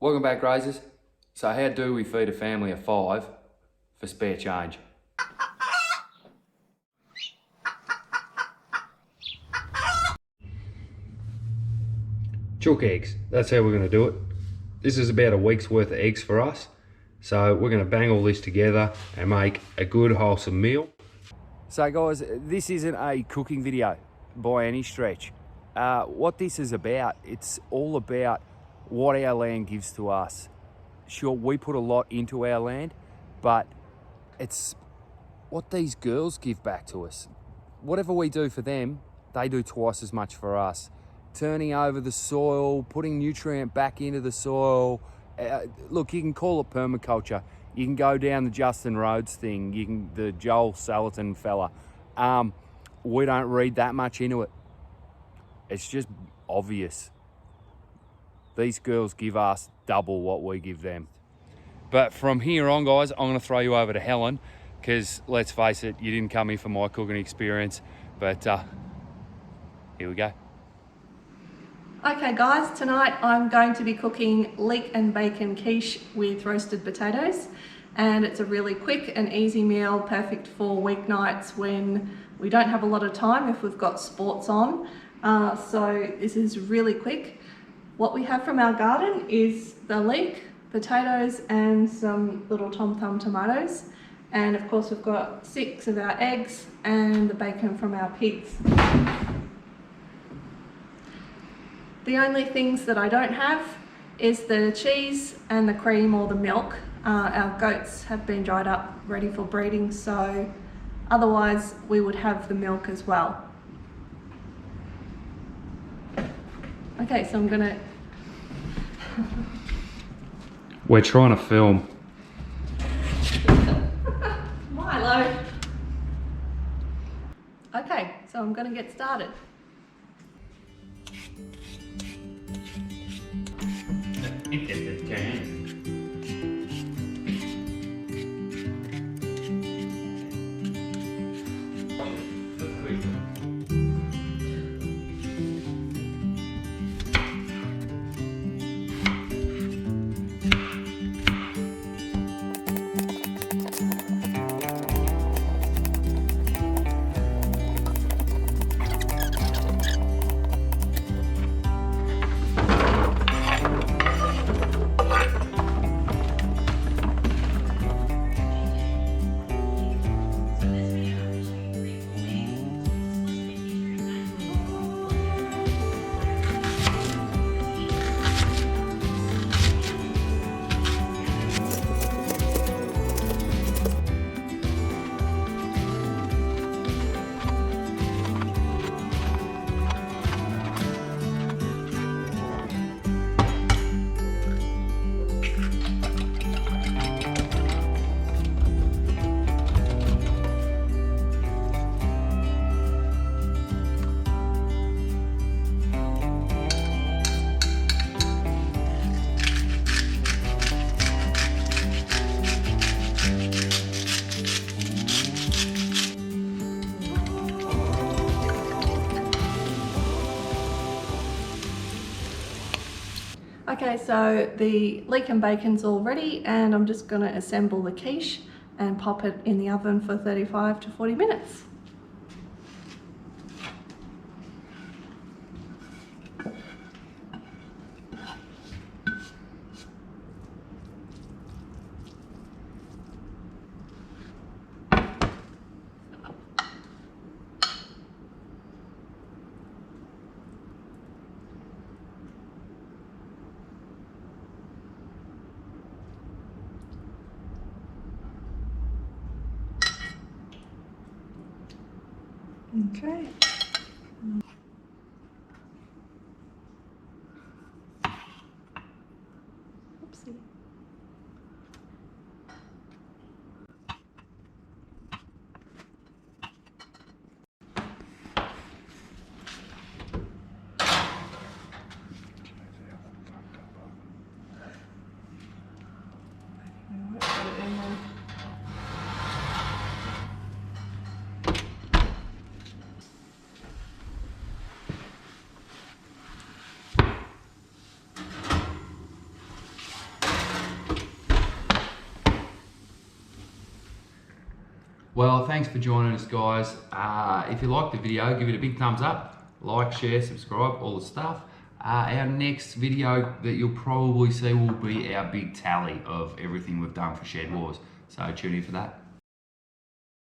Welcome back, Grazers. So how do we feed a family of 5 for spare change? Chook eggs, that's how we're going to do it. This is about a week's worth of eggs for us. So we're going to bang all this together and make a good wholesome meal. So guys, this isn't a cooking video by any stretch. What this is about, it's all about what our land gives to us. Sure, we put a lot into our land, but it's what these girls give back to us. Whatever we do for them, they do twice as much for us. Turning over the soil, putting nutrient back into the soil. Look, you can call it permaculture. You can go down the Justin Rhodes thing, the Joel Salatin fella. We don't read that much into it. It's just obvious. These girls give us double what we give them. But from here on, guys, I'm going to throw you over to Helen, because let's face it, you didn't come here for my cooking experience. But here we go. Okay guys, tonight I'm going to be cooking leek and bacon quiche with roasted potatoes, and it's a really quick and easy meal, perfect for weeknights when we don't have a lot of time if we've got sports on. So this is really quick. What we have from our garden is the leek, potatoes and some little tom thumb tomatoes, and of course we've got 6 of our eggs and the bacon from our pigs. The only things that I don't have is the cheese and the cream or the milk. Our goats have been dried up, ready for breeding, so otherwise we would have the milk as well. Okay, so I'm gonna... We're trying to film. Milo. Okay, so I'm gonna get started. Okay, so the leek and bacon's all ready, and I'm just going to assemble the quiche and pop it in the oven for 35 to 40 minutes. Okay. Oopsie. Well, thanks for joining us, guys. If you liked the video, give it a big thumbs up, like, share, subscribe, all the stuff. Our next video that you'll probably see will be our big tally of everything we've done for Shed Wars. So tune in for that.